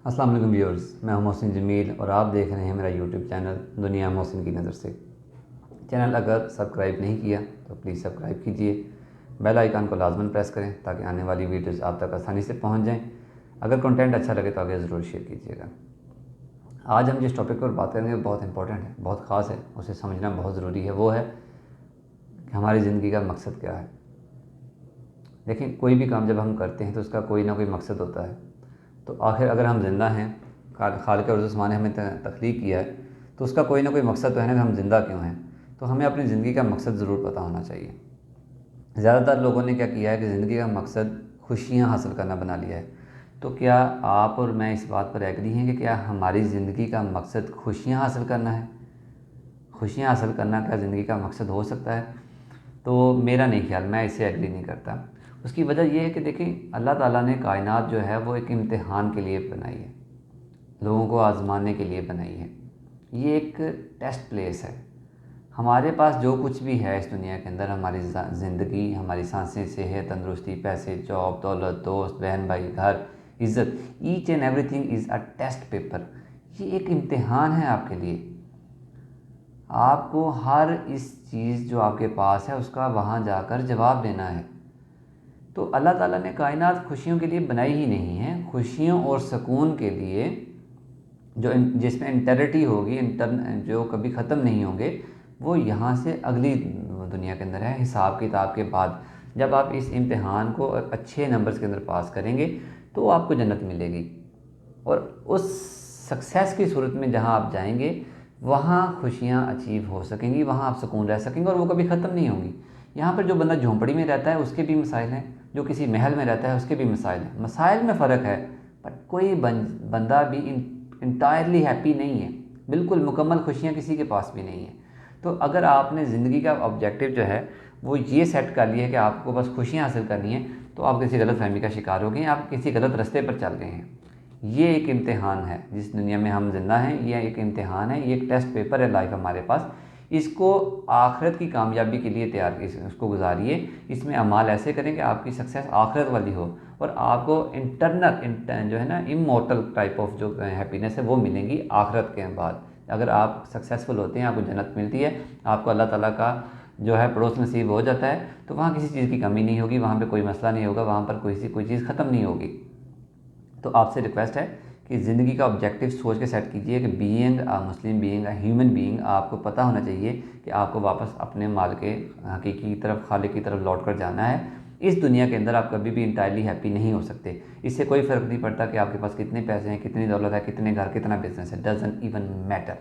अस्सलाम वालेकुम व्यूअर्स, मैं हूं मोहसिन जमील और आप देख रहे हैं मेरा यूट्यूब चैनल दुनिया मोहसिन की नज़र से। चैनल अगर सब्सक्राइब नहीं किया तो प्लीज़ सब्सक्राइब कीजिए, बेल आइकन को लाजमन प्रेस करें ताकि आने वाली वीडियोज़ आप तक आसानी से पहुंच जाएं। अगर कंटेंट अच्छा लगे तो आगे ज़रूर शेयर कीजिएगा। आज हम जिस टॉपिक पर बात करेंगे वो बहुत इंपॉर्टेंट है, बहुत ख़ास है, उसे समझना बहुत ज़रूरी है। वो है कि हमारी ज़िंदगी का मकसद क्या है। देखिए, कोई भी काम जब हम करते हैं तो उसका कोई ना कोई मकसद होता है। तो आखिर अगर हम ज़िंदा हैं, खालिक और ज़ुस्मान ने हमें तख्लीक किया है, तो उसका कोई ना कोई मकसद तो है ना कि हम ज़िंदा क्यों हैं। तो हमें अपनी ज़िंदगी का मकसद ज़रूर पता होना चाहिए। ज़्यादातर लोगों ने क्या किया है कि ज़िंदगी का मकसद खुशियाँ हासिल करना बना लिया है। तो क्या आप और मैं इस बात पर एग्री हैं कि क्या हमारी ज़िंदगी का मकसद खुशियाँ हासिल करना है? खुशियाँ हासिल करना क्या ज़िंदगी का मकसद हो सकता है? तो मेरा नहीं ख्याल, मैं इससे एग्री नहीं करता। उसकी वजह यह है कि देखिए, अल्लाह ताला ने कायनात जो है वो एक इम्तिहान के लिए बनाई है, लोगों को आज़माने के लिए बनाई है। ये एक टेस्ट प्लेस है। हमारे पास जो कुछ भी है इस दुनिया के अंदर, हमारी ज़िंदगी, हमारी सांसें, सेहत, तंदुरुस्ती, पैसे, जॉब, दौलत, दोस्त, बहन भाई, घर, इज़्ज़त, each and everything is a test paper. ये एक इम्तिहान है आपके लिए। आपको हर इस चीज़ जो आपके पास है उसका वहाँ जाकर जवाब देना है। तो अल्लाह ताला ने कायनात खुशियों के लिए बनाई ही नहीं है, खुशियों और सुकून के लिए, जिसमें इंटरिटी होगी, जो कभी ख़त्म नहीं होंगे, वो यहाँ से अगली दुनिया के अंदर है, हिसाब किताब के बाद। जब आप इस इम्तिहान को अच्छे नंबर्स के अंदर पास करेंगे तो आपको जन्नत मिलेगी, और उस सक्सेस की सूरत में जहाँ आप जाएंगे वहाँ खुशियाँ अचीव हो सकेंगी, वहाँ आप सुकून रह सकेंगे और वो कभी ख़त्म नहीं होंगी। यहाँ पर जो बंदा झोंपड़ी में रहता है उसके भी मसाइल हैं, जो किसी महल में रहता है उसके भी मसाइल हैं। मसाइल में फ़र्क है, बट कोई बंदा भी इंटायरली हैप्पी नहीं है। बिल्कुल मुकम्मल खुशियाँ किसी के पास भी नहीं है। तो अगर आपने ज़िंदगी का ऑब्जेक्टिव जो है वो ये सेट कर लिया है कि आपको बस खुशियाँ हासिल करनी है, तो आप किसी गलत फहमी का शिकार हो गए हैं, आप किसी गलत रास्ते पर चल गए हैं। ये एक इम्तिहान है, जिस दुनिया में हम जिंदा हैं ये एक इम्तिहान है, ये एक टेस्ट पेपर है लाइफ हमारे पास। इसको आखिरत की कामयाबी के लिए तैयार उसको गुजारिए। इसमें अमाल ऐसे करें कि आपकी सक्सेस आखिरत वाली हो और आपको इंटरनल जो है ना, इमोर्टल टाइप ऑफ जो हैप्पीनेस है वो मिलेंगी आखिरत के बाद। अगर आप सक्सेसफुल होते हैं, आपको जन्नत मिलती है, आपको अल्लाह ताला का जो है पड़ोस नसीब हो जाता है, तो वहाँ किसी चीज़ की कमी नहीं होगी, वहाँ पे कोई मसला नहीं होगा, वहाँ पर कोई चीज़ ख़त्म नहीं होगी। तो आपसे रिक्वेस्ट है कि ज़िंदगी का ऑब्जेक्टिव सोच के सेट कीजिए कि being a Muslim, being a human being, आपको पता होना चाहिए कि आपको वापस अपने माल के हकीकी की तरफ, खालिक की तरफ लौट कर जाना है। इस दुनिया के अंदर आप कभी भी इंटायरली हैप्पी नहीं हो सकते। इससे कोई फ़र्क नहीं पड़ता कि आपके पास कितने पैसे हैं, कितनी दौलत है, कितने घर, कितना बिजनेस है, डजंट इवन मैटर।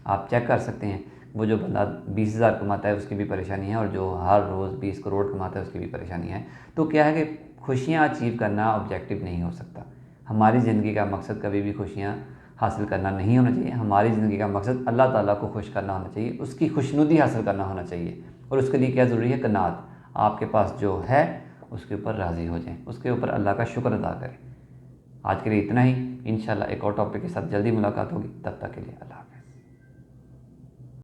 आप चेक कर सकते हैं, वो जो बंदा 20,000 कमाता है उसकी भी परेशानी है, और जो हर रोज़ 20 करोड़ कमाता है उसकी भी परेशानी है। तो क्या है कि खुशियाँ अचीव करना ऑब्जेक्टिव नहीं हो सकता। हमारी ज़िंदगी का मकसद कभी भी खुशियाँ हासिल करना नहीं होना चाहिए। हमारी ज़िंदगी का मकसद अल्लाह ताला को खुश करना होना चाहिए, उसकी खुशनुदी हासिल करना होना चाहिए। और उसके लिए क्या ज़रूरी है? कनात। आपके पास जो है उसके ऊपर राज़ी हो जाएं, उसके ऊपर अल्लाह का शुक्र अदा करें। आज के लिए इतना ही। इंशाल्लाह एक और टॉपिक के साथ जल्दी मुलाकात होगी। तब तक के लिए अल्लाह हाफ़िज़।